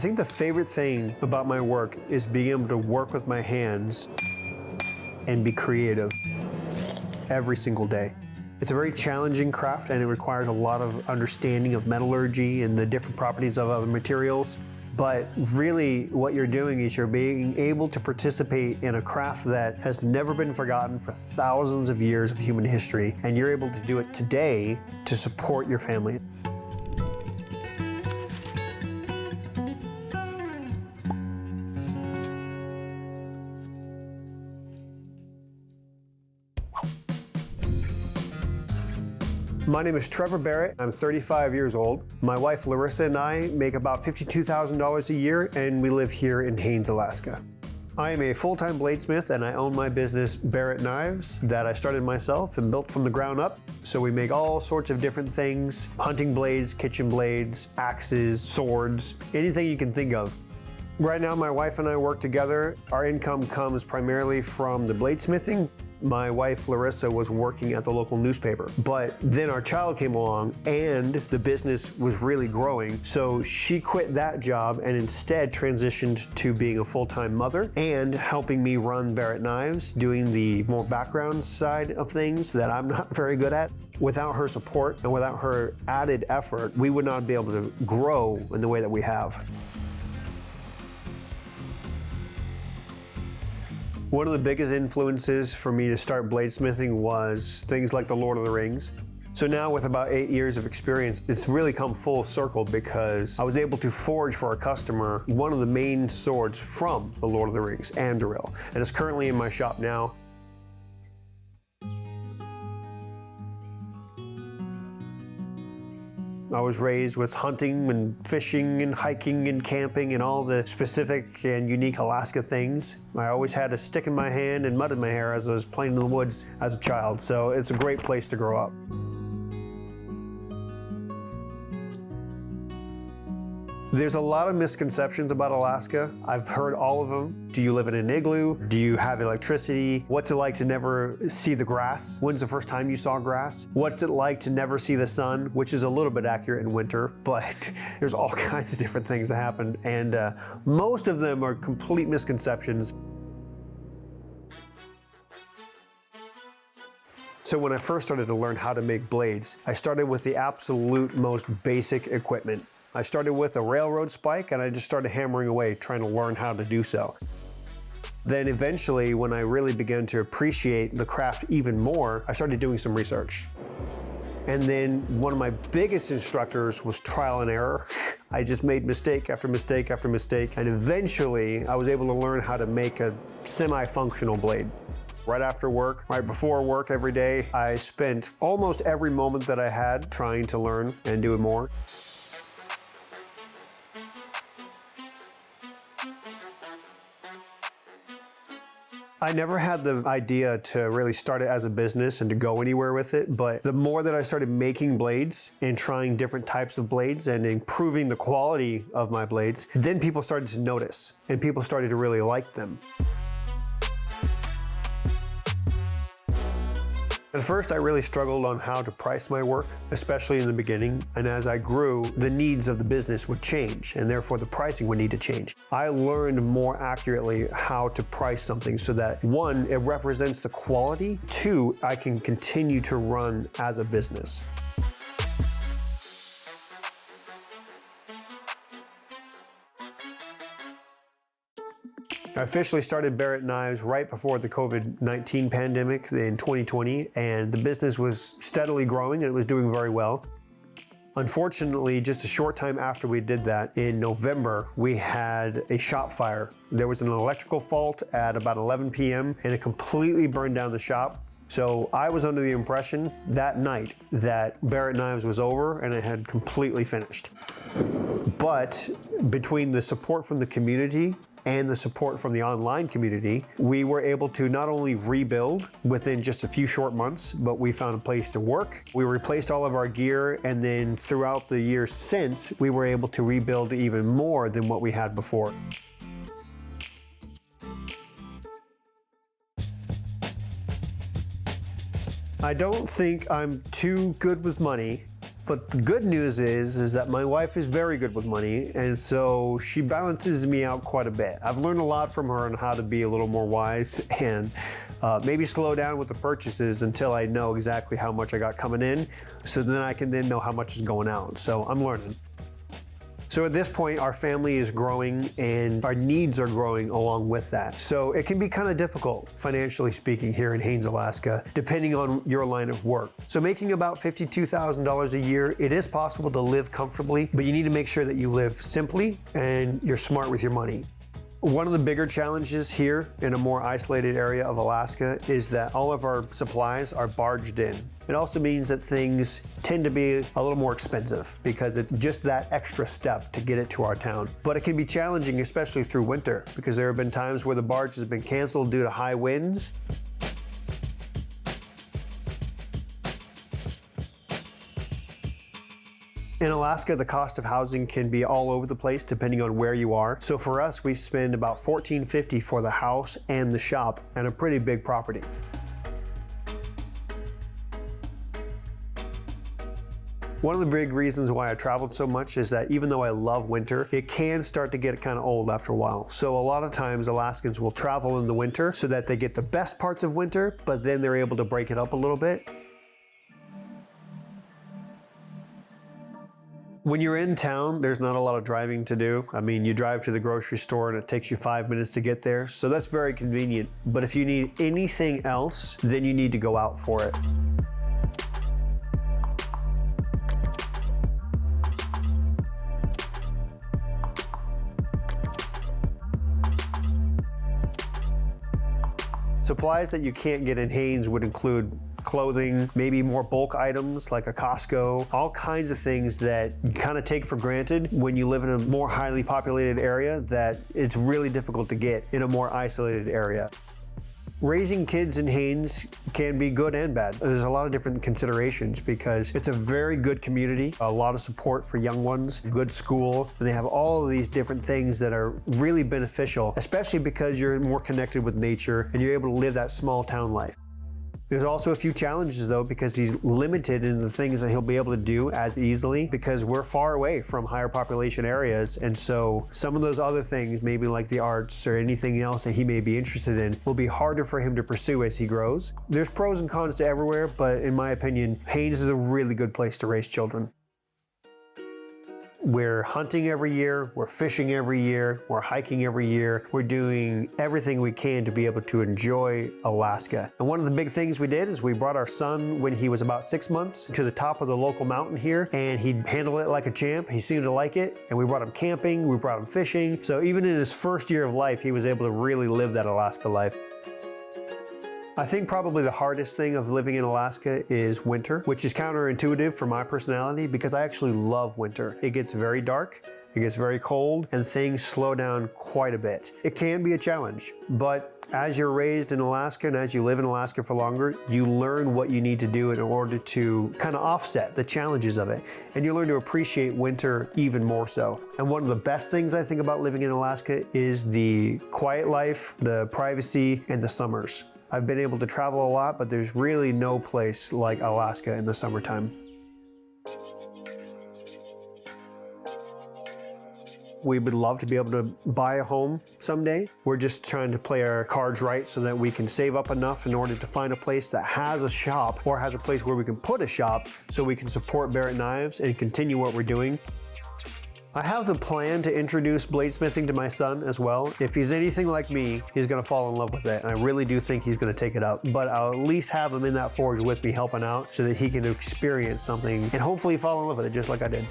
I think the favorite thing about my work is being able to work with my hands and be creative every single day. It's a very challenging craft and it requires a lot of understanding of metallurgy and the different properties of other materials. But really what you're doing is you're being able to participate in a craft that has never been forgotten for thousands of years of human history, and you're able to do it today to support your family. My name is Trevor Barrett. I'm 35 years old. My wife Larissa and I make about $52,000 a year, and we live here in Haines, Alaska. I am a full-time bladesmith and I own my business Barrett Knives that I started myself and built from the ground up. So we make all sorts of different things: hunting blades, kitchen blades, axes, swords, anything you can think of. Right now my wife and I work together. Our income comes primarily from the bladesmithing. My wife Larissa was working at the local newspaper, but then our child came along and the business was really growing. So she quit that job and instead transitioned to being a full-time mother and helping me run Barrett Knives, doing the more background side of things that I'm not very good at. Without her support and without her added effort, we would not be able to grow in the way that we have. One of the biggest influences for me to start bladesmithing was things like The Lord of the Rings. So now with about 8 years of experience, it's really come full circle because I was able to forge for a customer one of the main swords from The Lord of the Rings, Anduril, and it's currently in my shop now. I was raised with hunting and fishing and hiking and camping and all the specific and unique Alaska things. I always had a stick in my hand and mud in my hair as I was playing in the woods as a child, so it's a great place to grow up. There's a lot of misconceptions about Alaska. I've heard all of them. Do you live in an igloo? Do you have electricity? What's it like to never see the grass? When's the first time you saw grass? What's it like to never see the sun? Which is a little bit accurate in winter, but there's all kinds of different things that happen, and most of them are complete misconceptions. So when I first started to learn how to make blades, I started with the absolute most basic equipment. I started with a railroad spike and I just started hammering away trying to learn how to do so. Then eventually, when I really began to appreciate the craft even more, I started doing some research. And then one of my biggest instructors was trial and error. I just made mistake after mistake after mistake, and eventually I was able to learn how to make a semi-functional blade. Right after work, right before work every day, I spent almost every moment that I had trying to learn and do it more. I never had the idea to really start it as a business and to go anywhere with it, but the more that I started making blades and trying different types of blades and improving the quality of my blades, then people started to notice and people started to really like them. At first, I really struggled on how to price my work, especially in the beginning, and as I grew, the needs of the business would change, and therefore the pricing would need to change. I learned more accurately how to price something so that, one, it represents the quality, two, I can continue to run as a business. I officially started Barrett Knives right before the COVID-19 pandemic in 2020, and the business was steadily growing and it was doing very well. Unfortunately, just a short time after we did that, in November, we had a shop fire. There was an electrical fault at about 11 p.m. and it completely burned down the shop. So I was under the impression that night that Barrett Knives was over and it had completely finished. But between the support from the community and the support from the online community, we were able to not only rebuild within just a few short months, but we found a place to work. We replaced all of our gear, and then throughout the years since, we were able to rebuild even more than what we had before. I don't think I'm too good with money, But the good news is that my wife is very good with money, and so she balances me out quite a bit. I've learned a lot from her on how to be a little more wise and maybe slow down with the purchases until I know exactly how much I got coming in, so then I can then know how much is going out. So I'm learning. So at this point, our family is growing and our needs are growing along with that. So it can be kind of difficult, financially speaking, here in Haines, Alaska, depending on your line of work. So making about $52,000 a year, it is possible to live comfortably, but you need to make sure that you live simply and you're smart with your money. One of the bigger challenges here in a more isolated area of Alaska is that all of our supplies are barged in. It also means that things tend to be a little more expensive because it's just that extra step to get it to our town. But it can be challenging, especially through winter, because there have been times where the barge has been canceled due to high winds. In Alaska, the cost of housing can be all over the place depending on where you are. So for us, we spend about $1,450 for the house and the shop and a pretty big property. One of the big reasons why I traveled so much is that even though I love winter, it can start to get kind of old after a while. So a lot of times Alaskans will travel in the winter so that they get the best parts of winter, but then they're able to break it up a little bit. When you're in town, there's not a lot of driving to do. I mean, you drive to the grocery store and it takes you 5 minutes to get there, so that's very convenient. But if you need anything else, then you need to go out for it. Supplies that you can't get in Haines would include clothing, maybe more bulk items like a Costco, all kinds of things that you kind of take for granted when you live in a more highly populated area that it's really difficult to get in a more isolated area. Raising kids in Haines can be good and bad. There's a lot of different considerations because it's a very good community, a lot of support for young ones, good school, and they have all of these different things that are really beneficial, especially because you're more connected with nature and you're able to live that small town life. There's also a few challenges though, because he's limited in the things that he'll be able to do as easily because we're far away from higher population areas. And so some of those other things, maybe like the arts or anything else that he may be interested in, will be harder for him to pursue as he grows. There's pros and cons to everywhere, but in my opinion, Haines is a really good place to raise children. We're hunting every year, we're fishing every year, we're hiking every year. We're doing everything we can to be able to enjoy Alaska. And one of the big things we did is we brought our son when he was about 6 months to the top of the local mountain here, and he handled it like a champ. He seemed to like it, and we brought him camping, we brought him fishing. So even in his first year of life, he was able to really live that Alaska life. I think probably the hardest thing of living in Alaska is winter, which is counterintuitive for my personality because I actually love winter. It gets very dark, it gets very cold, and things slow down quite a bit. It can be a challenge, but as you're raised in Alaska and as you live in Alaska for longer, you learn what you need to do in order to kind of offset the challenges of it. And you learn to appreciate winter even more so. And one of the best things I think about living in Alaska is the quiet life, the privacy, and the summers. I've been able to travel a lot, but there's really no place like Alaska in the summertime. We would love to be able to buy a home someday. We're just trying to play our cards right so that we can save up enough in order to find a place that has a shop or has a place where we can put a shop so we can support Barrett Knives and continue what we're doing. I have the plan to introduce bladesmithing to my son as well. If he's anything like me, he's gonna fall in love with it, and I really do think he's gonna take it up. But I'll at least have him in that forge with me helping out so that he can experience something and hopefully fall in love with it just like I did.